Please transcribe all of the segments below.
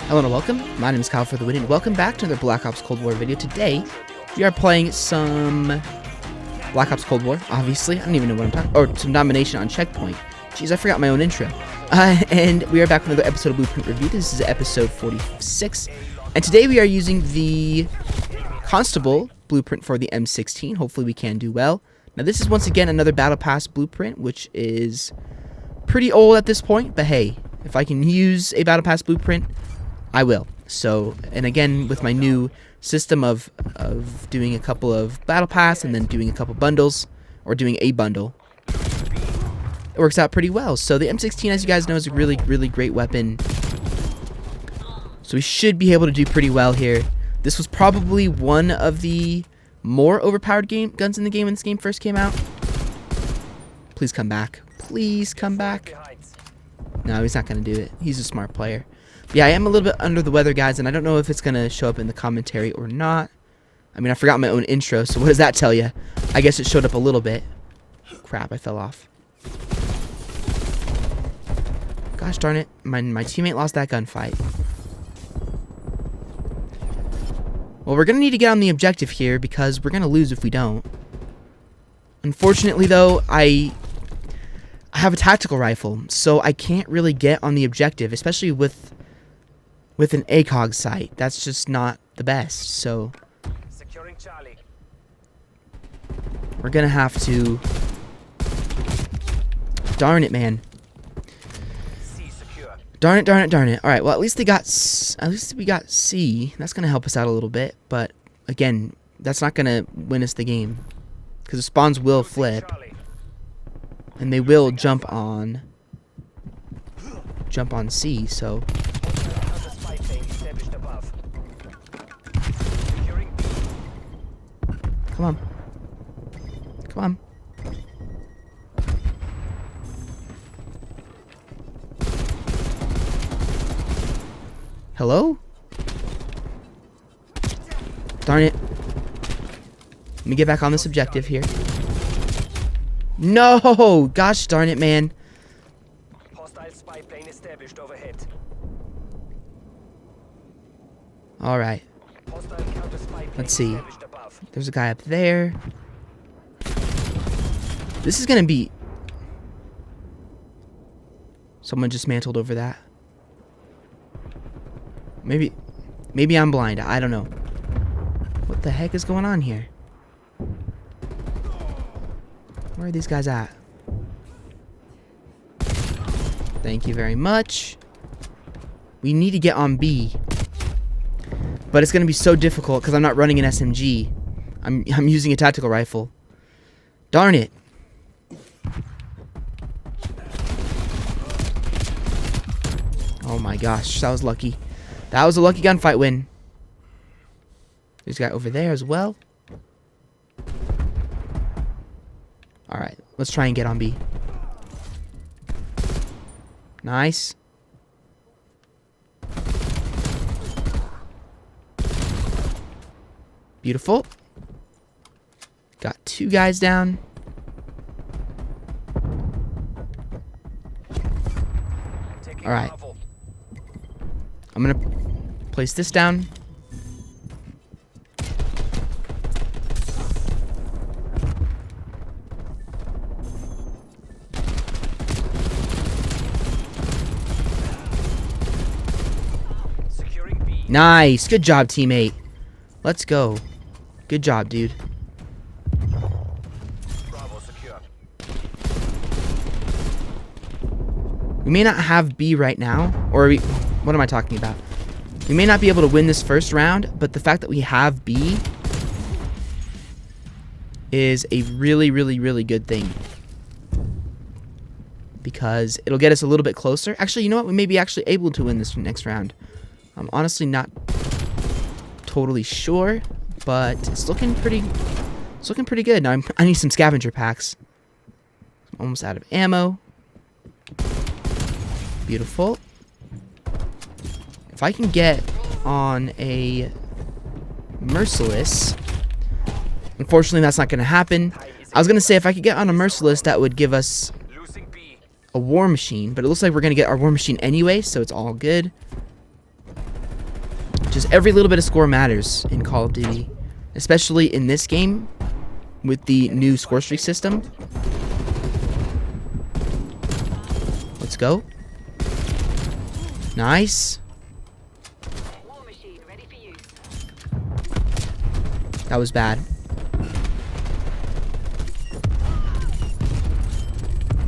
Hello and welcome. My name is Kyle FtW and welcome back to another Black Ops Cold War video. Today, we are playing some Black Ops Cold War, obviously. I don't even know what I'm talking about. Or some domination on checkpoint. Jeez, I forgot my own intro. And we are back with another episode of Blueprint Review. This is episode 46. And today we are using the Constable blueprint for the M16. Hopefully we can do well. Now this is once again another Battle Pass blueprint, which is pretty old at this point. But hey, if I can use a Battle Pass blueprint, I will. So, and again, with my new system of doing a couple of Battle Pass and then doing a couple bundles, or doing a bundle, it works out pretty well. So the M16, as you guys know, is a really, really great weapon. So we should be able to do pretty well here. This was probably one of the more overpowered guns in the game when this game first came out. Please come back. Please come back. No, he's not going to do it. He's a smart player. Yeah, I am a little bit under the weather, guys, and I don't know if it's going to show up in the commentary or not. I mean, I forgot my own intro, so what does that tell you? I guess it showed up a little bit. Crap, I fell off. Gosh darn it. My teammate lost that gunfight. Well, we're going to need to get on the objective here because we're going to lose if we don't. Unfortunately, though, I have a tactical rifle, so I can't really get on the objective, especially with an ACOG sight. That's just not the best, so securing Charlie. We're gonna have to. Darn it, man. C secure. Darn it, darn it, darn it. All right, well, at least we got C. That's gonna help us out a little bit, but again, that's not gonna win us the game because the spawns will flip and they will jump on C. So. Come on. Come on. Hello? Darn it. Let me get back on this objective here. No! Gosh darn it, man. Hostile spy plane established overhead. Alright. Hostile counter spy plane Let's see. established above. There's a guy up there. This is gonna be... Someone just mantled over that. Maybe I'm blind. I don't know. What the heck is going on here? Where are these guys at? Thank you very much. We need to get on B. But it's going to be so difficult because I'm not running an SMG. I'm using a tactical rifle. Darn it. Oh my gosh, that was lucky. That was a lucky gunfight win. There's a guy over there as well. Alright, let's try and get on B. Nice. Beautiful. Got two guys down. Alright. I'm gonna place this down. Securing B. Nice. Good job, teammate. Let's go. Good job, dude. Bravo secure. We may not have B right now, or what am I talking about? We may not be able to win this first round, but the fact that we have B is a really, really, really good thing. Because it'll get us a little bit closer. Actually, you know what? We may be actually able to win this next round. I'm honestly not totally sure, but it's looking pretty good. Now I need some scavenger packs. I'm almost out of ammo. Beautiful. If I can get on a Merciless, unfortunately that's not going to happen. I was going to say if I could get on a Merciless, that would give us a War Machine, but it looks like we're going to get our War Machine anyway, so it's all good. Just every little bit of score matters in Call of Duty. Especially in this game with the new score streak system. Let's go. Nice. That was bad.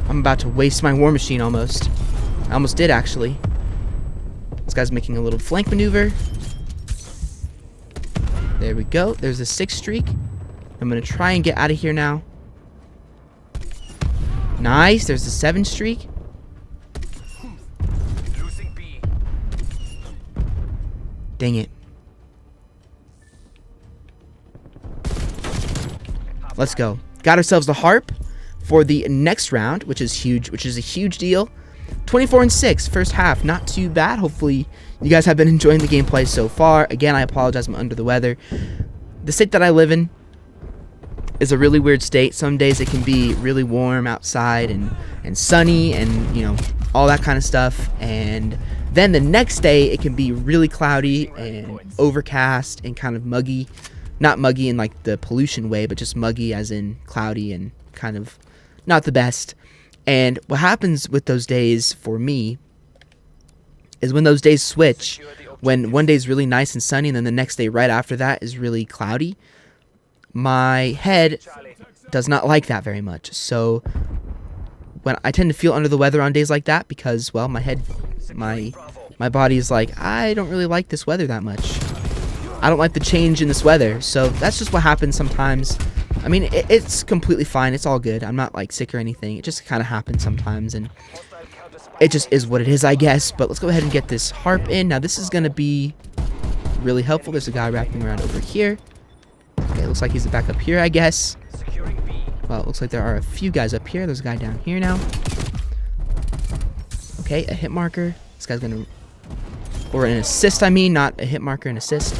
I'm about to waste my war machine almost. I almost did, actually. This guy's making a little flank maneuver. There we go. There's a 6 streak. I'm going to try and get out of here now. Nice. There's a 7 streak. Dang it. Let's go. Got ourselves the harp for the next round, which is huge, which is a huge deal. 24-6, first half, not too bad. Hopefully, you guys have been enjoying the gameplay so far. Again, I apologize, I'm under the weather. The state that I live in is a really weird state. Some days it can be really warm outside and sunny and, you know, all that kind of stuff. And then the next day, it can be really cloudy and overcast and kind of muggy. Not muggy in like the pollution way, but just muggy as in cloudy and kind of not the best. And what happens with those days for me is when those days switch, when one day is really nice and sunny and then the next day right after that is really cloudy, my head does not like that very much. So when I tend to feel under the weather on days like that because, well, my head, my body is like, I don't really like this weather that much. I don't like the change in this weather. So that's just what happens sometimes. I mean, it's completely fine. It's all good. I'm not like sick or anything. It just kind of happens sometimes, and it just is what it is, I guess. But let's go ahead and get this harp in. Now, this is going to be really helpful. There's a guy wrapping around over here. Okay, looks like he's back up here, I guess. Well, it looks like there are a few guys up here. There's a guy down here now. Okay, a hit marker. This guy's going to... Or an assist, I mean. Not a hit marker, an assist.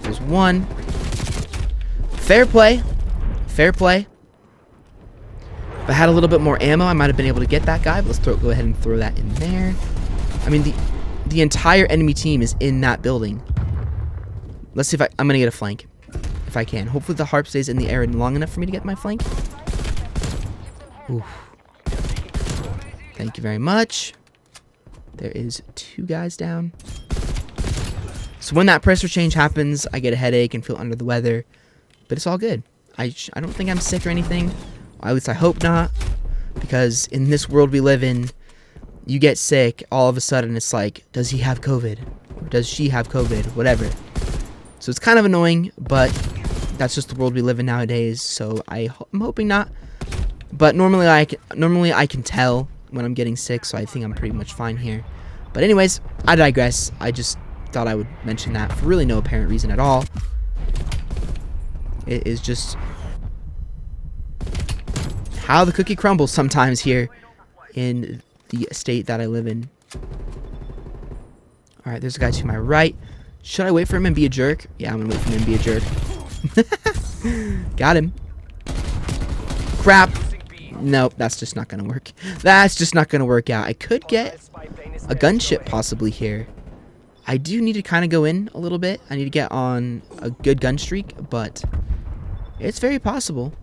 There's one. Fair play. Fair play. If I had a little bit more ammo, I might have been able to get that guy. But let's go ahead and throw that in there. I mean, the entire enemy team is in that building. Let's see if I'm going to get a flank. If I can. Hopefully the harp stays in the air long enough for me to get my flank. Oof. Thank you very much. There is 2 guys down. So when that pressure change happens, I get a headache and feel under the weather. But it's all good. I don't think I'm sick or anything. At least I hope not. Because in this world we live in, you get sick, all of a sudden it's like, does he have COVID? Or does she have COVID? Whatever. So it's kind of annoying, but that's just the world we live in nowadays. So I'm hoping not. But normally I can tell when I'm getting sick, so I think I'm pretty much fine here. But anyways, I digress. I just thought I would mention that for really no apparent reason at all. It is just how the cookie crumbles sometimes here in the state that I live in. Alright, there's a guy to my right. Should I wait for him and be a jerk? Yeah, I'm gonna wait for him and be a jerk. Got him. Crap. Nope, that's just not gonna work. That's just not gonna work out. I could get a gunship possibly here. I do need to kind of go in a little bit. I need to get on a good gun streak, but it's very possible.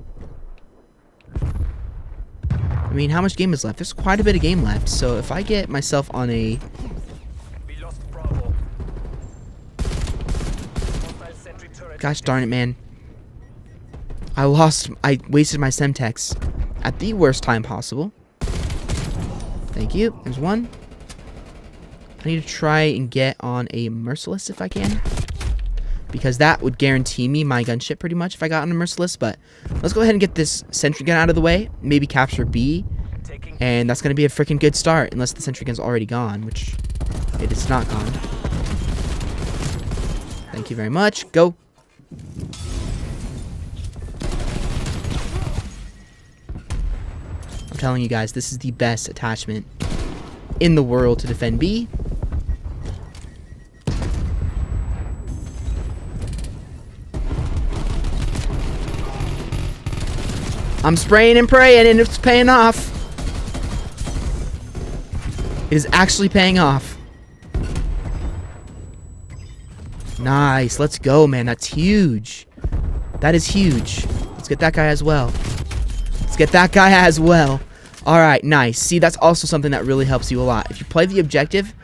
I mean, how much game is left? There's quite a bit of game left, so if I get myself on a... Gosh darn it, man. I wasted my Semtex at the worst time possible. Thank you. There's one. I need to try and get on a Merciless if I can, because that would guarantee me my gunship pretty much if I got on a Merciless. But let's go ahead and get this sentry gun out of the way. Maybe capture B, and that's going to be a freaking good start, unless the sentry gun's already gone, which it is not gone. Thank you very much. Go. I'm telling you guys, this is the best attachment in the world to defend B. I'm spraying and praying, and it's paying off. It is actually paying off. Nice. Let's go, man. That's huge. That is huge. Let's get that guy as well. Let's get that guy as well. All right, nice. See, that's also something that really helps you a lot. If you play the objective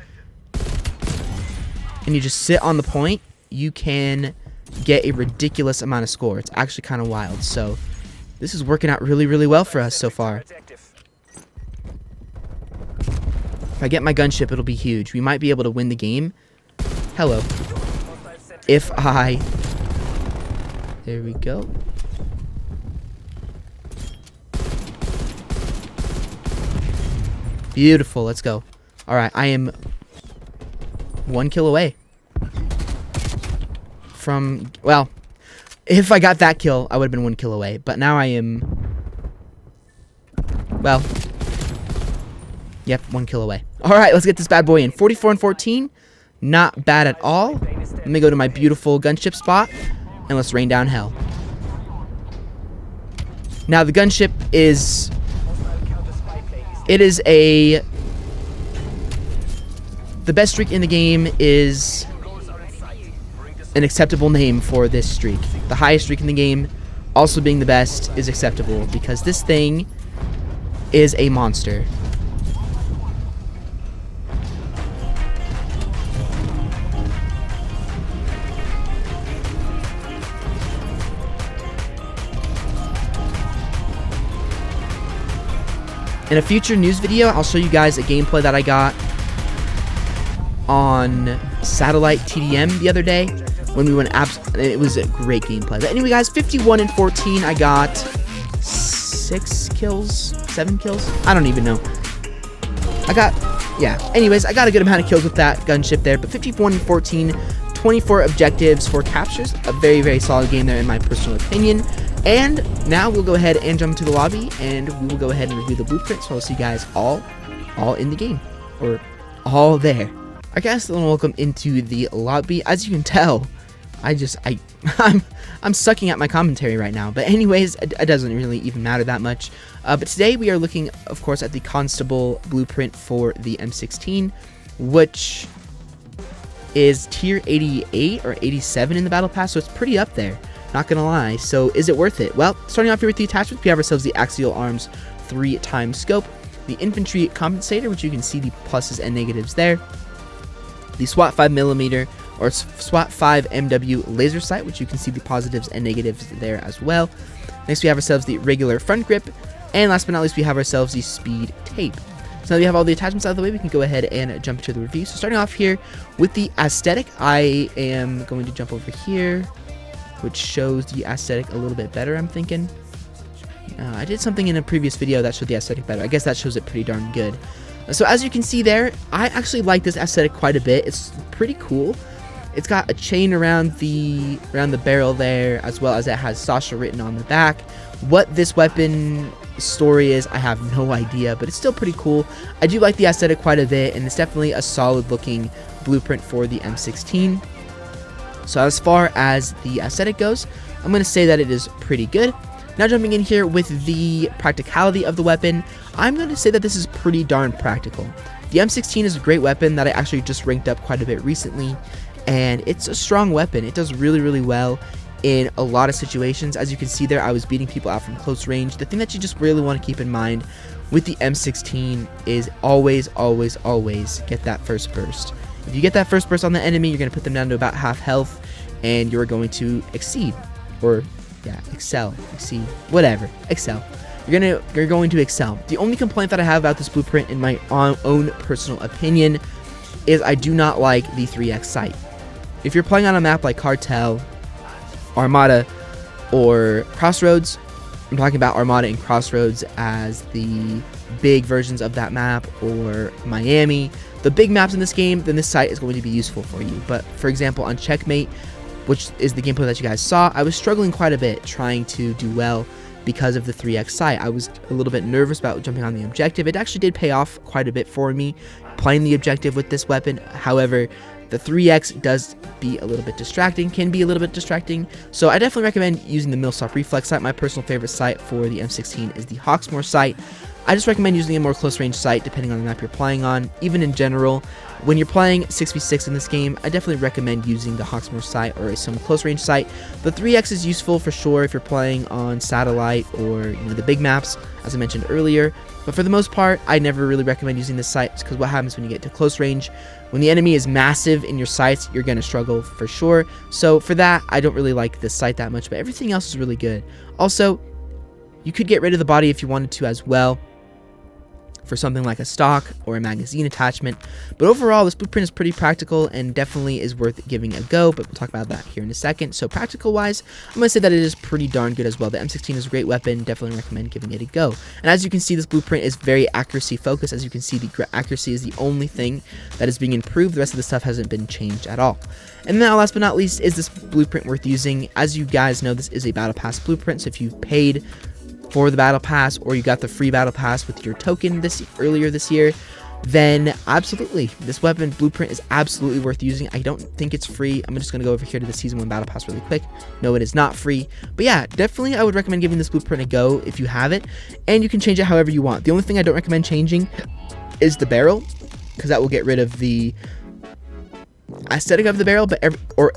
and you just sit on the point, you can get a ridiculous amount of score. It's actually kind of wild. So this is working out really, really well for us so far. If I get my gunship, it'll be huge. We might be able to win the game. Hello. If I... There we go. Beautiful. Let's go. All right. I am 1 kill away from... Well, if I got that kill, I would have been 1 kill away. But now I am... Well... Yep, 1 kill away. All right. Let's get this bad boy in. 44 and 14. Not bad at all. Let me go to my beautiful gunship spot. And let's rain down hell. Now, the gunship is... It is a... The best streak in the game is an acceptable name for this streak. The highest streak in the game, also being the best, is acceptable because this thing is a monster. In a future news video, I'll show you guys a gameplay that I got on satellite TDM the other day when we went it was a great gameplay. But anyway, guys, 51 and 14. I got 6 kills, 7 kills. I don't even know. Anyways, I got a good amount of kills with that gunship there. But 51 and 14, 24 objectives, 4 captures. A very, very solid game there in my personal opinion. And now we'll go ahead and jump into the lobby, and we will go ahead and review the blueprint. So I'll see you guys all in the game, or all there. Alright, guys, welcome into the lobby. As you can tell, I'm sucking at my commentary right now. But anyways, it doesn't really even matter that much. But today we are looking, of course, at the Constable blueprint for the M16, which is tier 88 or 87 in the battle pass, so it's pretty up there. Not gonna lie. So is it worth it? Well, starting off here with the attachments, we have ourselves the Axial Arms 3x scope, the Infantry Compensator, which you can see the pluses and negatives there, the SWAT 5mm or SWAT 5 MW laser sight, which you can see the positives and negatives there as well. Next, we have ourselves the regular front grip, and last but not least, we have ourselves the speed tape. So now we have all the attachments out of the way, we can go ahead and jump into the review. So starting off here with the aesthetic, I am going to jump over here, which shows the aesthetic a little bit better, I'm thinking. I did something in a previous video that showed the aesthetic better. I guess that shows it pretty darn good. So as you can see there, I actually like this aesthetic quite a bit. It's pretty cool. It's got a chain around the barrel there, as well as it has Sasha written on the back. What this weapon story is, I have no idea, but it's still pretty cool. I do like the aesthetic quite a bit, and it's definitely a solid looking blueprint for the M16. So as far as the aesthetic goes, I'm going to say that it is pretty good. Now jumping in here with the practicality of the weapon, I'm going to say that this is pretty darn practical. The M16 is a great weapon that I actually just ranked up quite a bit recently, and it's a strong weapon. It does really, really well in a lot of situations. As you can see there, I was beating people out from close range. The thing that you just really want to keep in mind with the M16 is always, always, always get that first burst. If you get that first burst on the enemy, you're going to put them down to about half health, and you're going to exceed, or excel, exceed, whatever, excel. You're going to excel. The only complaint that I have about this blueprint, in my own personal opinion, is I do not like the 3x sight. If you're playing on a map like Cartel, Armada, or Crossroads, I'm talking about Armada and Crossroads as the big versions of that map, or Miami, the big maps in this game, then this sight is going to be useful for you. But for example, on Checkmate, which is the gameplay that you guys saw, I was struggling quite a bit trying to do well because of the 3x sight. I was a little bit nervous about jumping on the objective. It actually did pay off quite a bit for me playing the objective with this weapon. However, the 3x does be a little bit distracting, can be a little bit distracting. So I definitely recommend using the Millstop Reflex sight. My personal favorite sight for the M16 is the Hawksmore Sight. I just recommend using a more close range sight depending on the map you're playing on. Even in general, when you're playing 6v6 in this game, I definitely recommend using the Hawksmore Sight or some close range sight. The 3x is useful for sure if you're playing on satellite or the big maps, as I mentioned earlier. But for the most part, I never really recommend using this sight because what happens when you get to close range, when the enemy is massive in your sights, you're going to struggle for sure. So for that, I don't really like this sight that much, but everything else is really good. Also, you could get rid of the body if you wanted to as well, for something like a stock or a magazine attachment. But overall, this blueprint is pretty practical and definitely is worth giving a go, but we'll talk about that here in a second. So practical wise, I'm going to say that it is pretty darn good as well. The M16 is a great weapon, definitely recommend giving it a go. And as you can see, this blueprint is very accuracy focused. As you can see, the accuracy is the only thing that is being improved. The rest of the stuff hasn't been changed at all. And then last but not least, is this blueprint worth using? As you guys know, this is a battle pass blueprint, so if you've paid for the battle pass or you got the free battle pass with your token earlier this year, then absolutely this weapon blueprint is absolutely worth using. I don't think it's free. I'm just going to go over here to the season 1 battle pass really quick. No, it is not free, but yeah, definitely I would recommend giving this blueprint a go if you have it, and you can change it however you want. The only thing I don't recommend changing is the barrel, because that will get rid of the aesthetic of the barrel,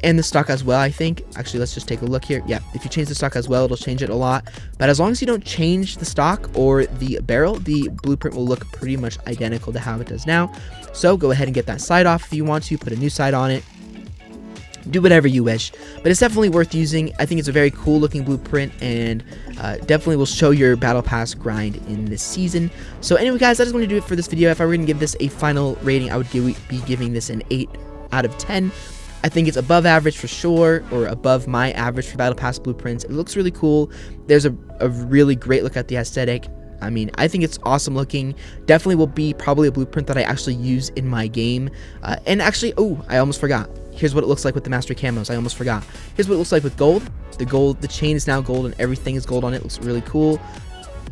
and the stock as well. I think actually, let's just take a look here. Yeah, if you change the stock as well, it'll change it a lot, but as long as you don't change the stock or the barrel, the blueprint will look pretty much identical to how it does now. So go ahead and get that sight off if you want to, put a new sight on it, do whatever you wish, but it's definitely worth using. I think it's a very cool looking blueprint, and definitely will show your battle pass grind in this season. So anyway guys, that is going to do it for this video. If I were going to give this a final rating, I would be giving this an 8 out of 10. I think it's above average for sure, or above my average for battle pass blueprints. It looks really cool. There's a really great look at the aesthetic. I mean, I think it's awesome looking. Definitely will be probably a blueprint that I actually use in my game. And actually, oh, I almost forgot. Here's what it looks like with the mastery camos. I almost forgot. Here's what it looks like with gold. The chain is now gold and everything is gold on it. It looks really cool.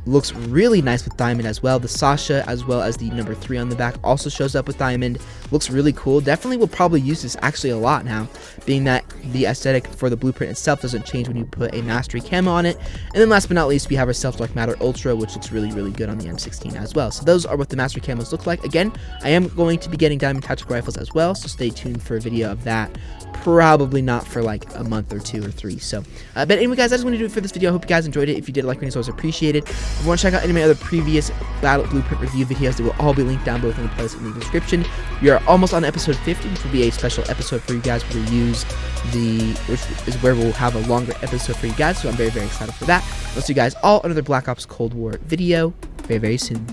Looks really nice with diamond as well. The Sasha, as well as the number 3 on the back, also shows up with diamond. Looks really cool. Definitely will probably use this actually a lot now, being that the aesthetic for the blueprint itself doesn't change when you put a mastery camo on it. And then last but not least, we have our Self Dark Matter Ultra, which looks really, really good on the M16 as well. So those are what the mastery camos look like. Again, I am going to be getting diamond tactical rifles as well, so stay tuned for a video of that. Probably not for like a month or 2 or 3. So, but anyway, guys, I just want to do it for this video. I hope you guys enjoyed it. If you did, like, so I appreciate it. If you want to check out any of my other previous battle blueprint review videos, they will all be linked down below in the playlist in the description. We are almost on episode 50, which will be a special episode for you guys where which is where we'll have a longer episode for you guys. So I'm very, very excited for that. I'll see you guys all on another Black Ops Cold War video very, very soon.